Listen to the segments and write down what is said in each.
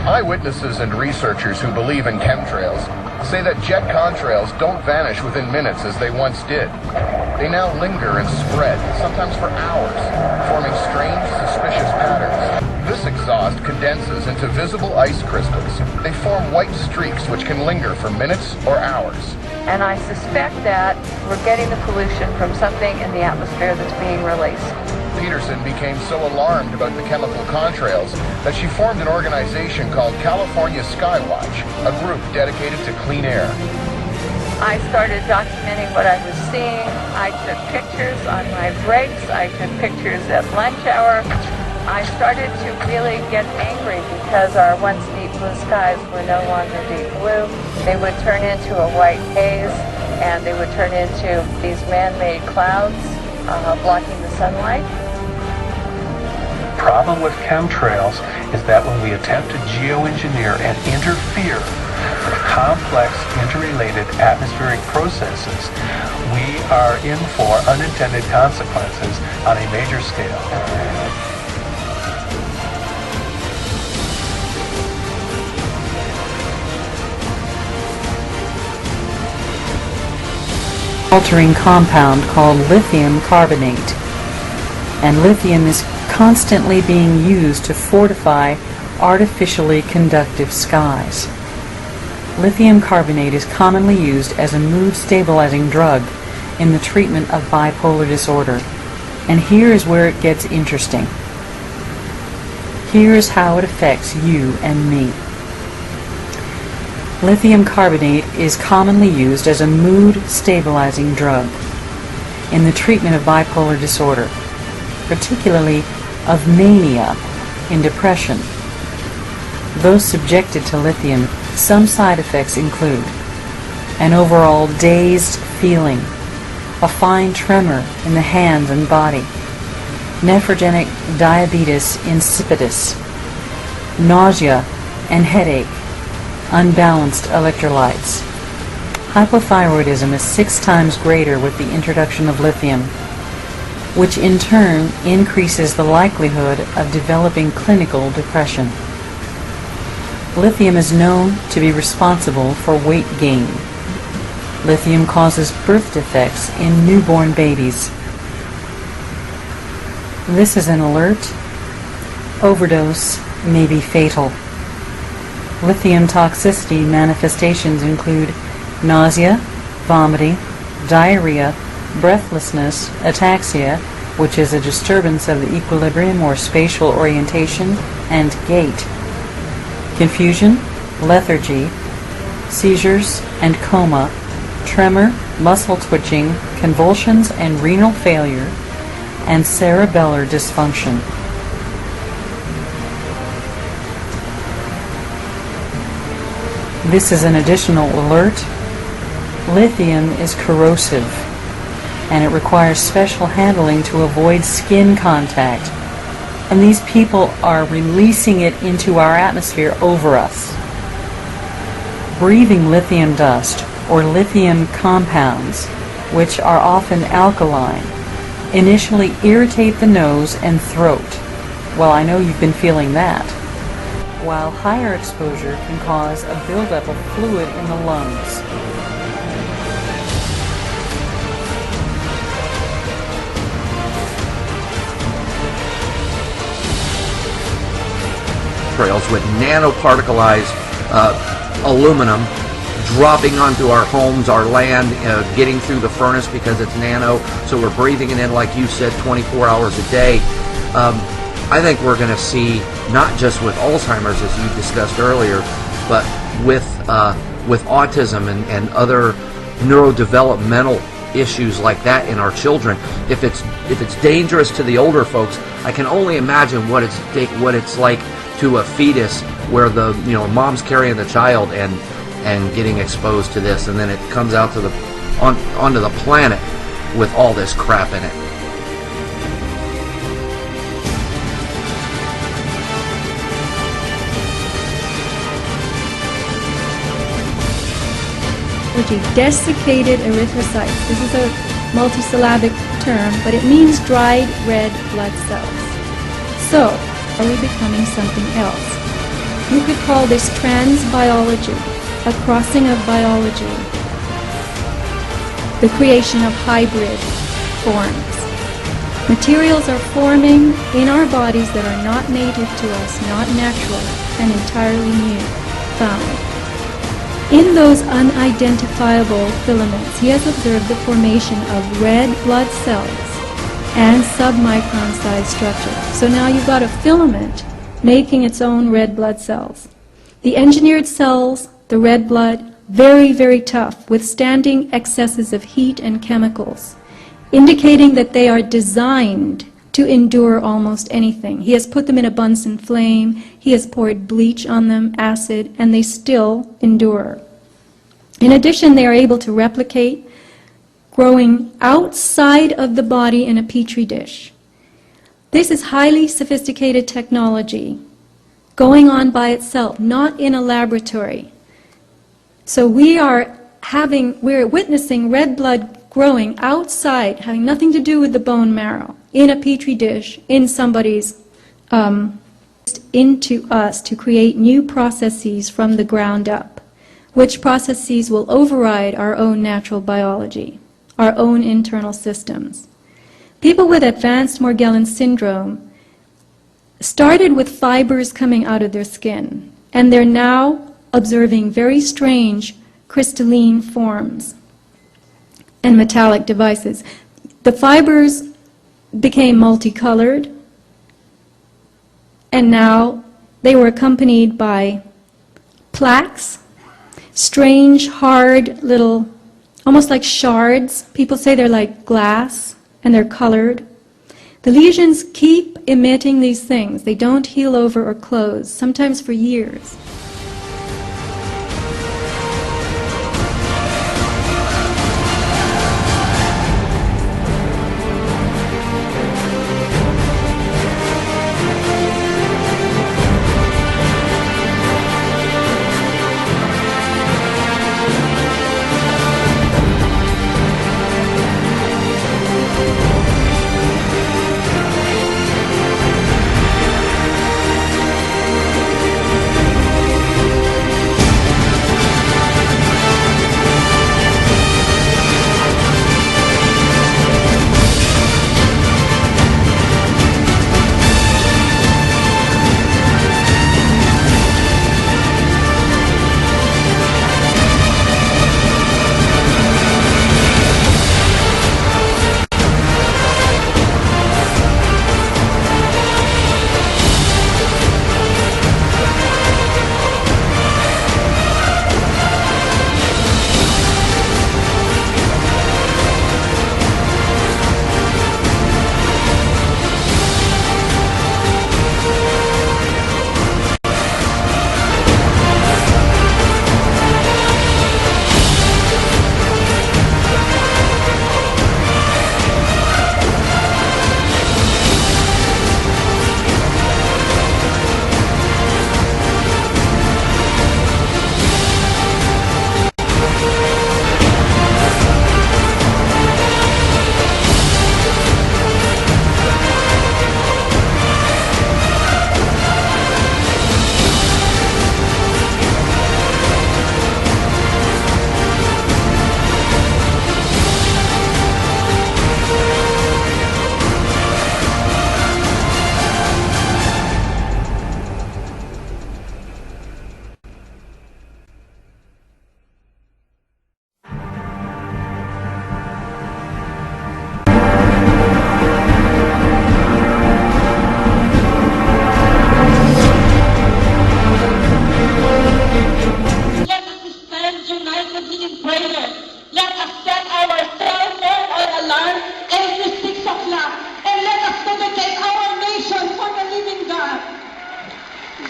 Eyewitnesses and researchers who believe in chemtrails say that jet contrails don't vanish within minutes as they once did. They now linger and spread, sometimes for hours, forming strange, suspicious patterns. This exhaust condenses into visible ice crystals. They form white streaks which can linger for minutes or hours. And I suspect that we're getting the pollution from something in the atmosphere that's being released. Peterson became so alarmed about the chemical contrails that she formed an organization called California Skywatch, a group dedicated to clean air. I started documenting what I was seeing. I took pictures on my breaks. I took pictures at lunch hour. I started to really get angry because our once deep blue skies were no longer deep blue. They would turn into a white haze, and they would turn into these man-made clouds blocking the sunlight. The problem with chemtrails is that when we attempt to geoengineer and interfere with complex interrelated atmospheric processes, we are in for unintended consequences on a major scale. Altering compound called lithium carbonate, and lithium is constantly being used to fortify artificially conductive skies. Lithium carbonate is commonly used as a mood stabilizing drug in the treatment of bipolar disorder, and here is where it gets interesting. Here is how it affects you and me. Lithium carbonate is commonly used as a mood stabilizing drug in the treatment of bipolar disorder, particularly of mania in depression. Those subjected to lithium, some side effects include an overall dazed feeling, a fine tremor in the hands and body, nephrogenic diabetes insipidus, nausea and headache, unbalanced electrolytes. Hypothyroidism is 6 times greater with the introduction of lithium, which in turn increases the likelihood of developing clinical depression. Lithium is known to be responsible for weight gain. Lithium causes birth defects in newborn babies. This is an alert. Overdose may be fatal. Lithium toxicity manifestations include nausea, vomiting, diarrhea, breathlessness, ataxia, which is a disturbance of the equilibrium or spatial orientation, and gait, confusion, lethargy, seizures and coma, tremor, muscle twitching, convulsions and renal failure, and cerebellar dysfunction. This is an additional alert. Lithium is corrosive, and it requires special handling to avoid skin contact. And these people are releasing it into our atmosphere over us. Breathing lithium dust or lithium compounds, which are often alkaline, initially irritate the nose and throat. Well, I know you've been feeling that. While higher exposure can cause a buildup of fluid in the lungs. Trails with nanoparticleized aluminum dropping onto our homes, our land, getting through the furnace because it's nano, so we're breathing it in, like you said, 24 hours a day. I think we're going to see, not just with Alzheimer's as you discussed earlier, but with autism and other neurodevelopmental issues like that in our children. If it's dangerous to the older folks, I can only imagine what it's like to a fetus, where the mom's carrying the child and getting exposed to this, and then it comes out to onto the planet with all this crap in it. Desiccated erythrocytes. This is a multisyllabic term, but it means dried red blood cells. So, are we becoming something else? You could call this transbiology, a crossing of biology, the creation of hybrid forms. Materials are forming in our bodies that are not native to us, not natural, and entirely new, found. In those unidentifiable filaments, he has observed the formation of red blood cells and submicron-sized structure. So now you've got a filament making its own red blood cells. The engineered cells, the red blood, very, very tough, withstanding excesses of heat and chemicals, indicating that they are designed to endure almost anything. He has put them in a Bunsen flame, he has poured bleach on them, acid, and they still endure. In addition, they are able to replicate, growing outside of the body in a petri dish. This is highly sophisticated technology going on by itself, not in a laboratory. So we're witnessing red blood growing outside, having nothing to do with the bone marrow, in a petri dish, in somebody's, into us to create new processes from the ground up, which processes will override our own natural biology, our own internal systems. People with advanced Morgellons syndrome started with fibers coming out of their skin, and they're now observing very strange crystalline forms and metallic devices. The fibers became multicolored, and now they were accompanied by plaques, strange, hard little, almost like shards. People say they're like glass, and they're colored. The lesions keep emitting these things. They don't heal over or close, sometimes for years.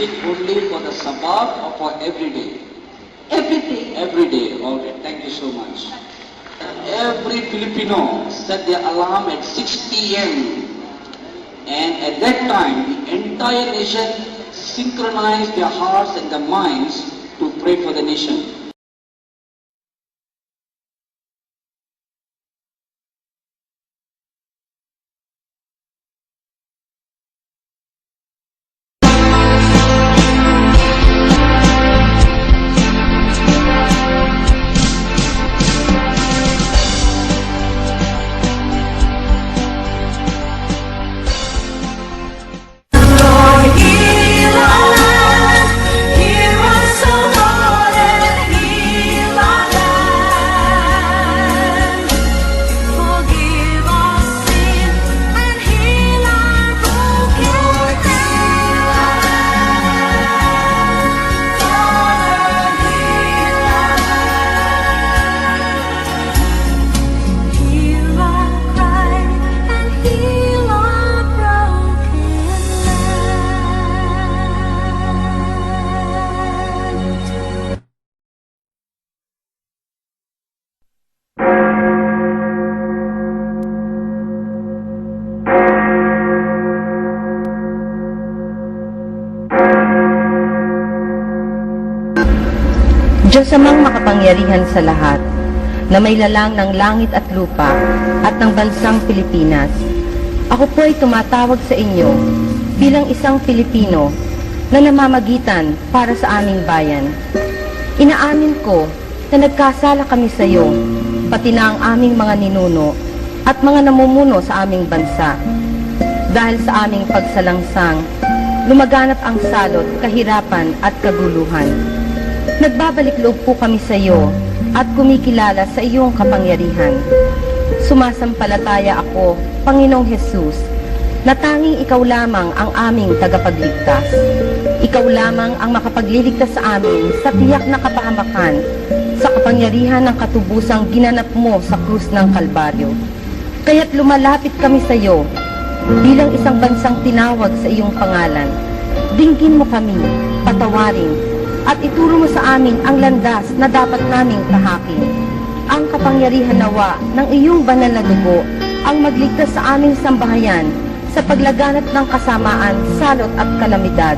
it only for the sabbath or for every day? Every day. Every day. All right. Thank you so much. Every Filipino set their alarm at 6 p.m. And at that time, the entire nation synchronized their hearts and their minds to pray for the nation. Diyos amang makapangyarihan sa lahat, na may lalang ng langit at lupa at ng bansang Pilipinas. Ako po ay tumatawag sa inyo bilang isang Pilipino na namamagitan para sa aming bayan. Inaamin ko na nagkasala kami sa iyo, pati na ang aming mga ninuno at mga namumuno sa aming bansa. Dahil sa aming pagsalangsang, lumaganap ang salot, kahirapan at kaguluhan. Nagbabalik loob po kami sa iyo at kumikilala sa iyong kapangyarihan. Sumasampalataya ako, Panginoong Hesus, na tanging ikaw lamang ang aming tagapagligtas. Ikaw lamang ang makapagliligtas sa amin sa tiyak na kapahamakan, sa kapangyarihan ng katubusang ginanap mo sa krus ng Kalbaryo. Kaya't lumalapit kami sa iyo bilang isang bansang tinawag sa iyong pangalan. Dinggin mo kami, patawarin, at ituro mo sa amin ang landas na dapat naming tahakin. Ang kapangyarihan nawa ng iyong banal na dugo ang magligtas sa aming sambahayan sa paglaganap ng kasamaan, salot at kalamidad.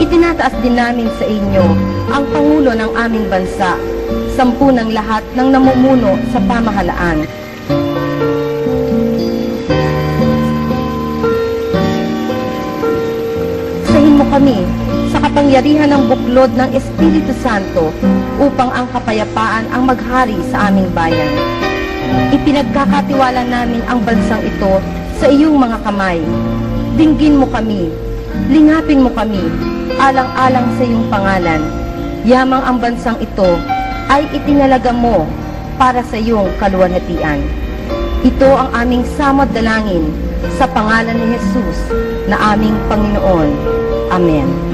Itinataas din namin sa inyo ang Pangulo ng aming bansa, sampu ng lahat ng namumuno sa pamahalaan. Sahin mo kami sa kapangyarihan ng buklod ng Espiritu Santo upang ang kapayapaan ang maghari sa aming bayan. Ipinagkakatiwala namin ang bansang ito sa iyong mga kamay. Dinggin mo kami, lingapin mo kami, alang-alang sa iyong pangalan. Yamang ang bansang ito ay itinalaga mo para sa iyong kaluwalhatian. Ito ang aming samad dalangin sa pangalan ni Jesus na aming Panginoon. Amen.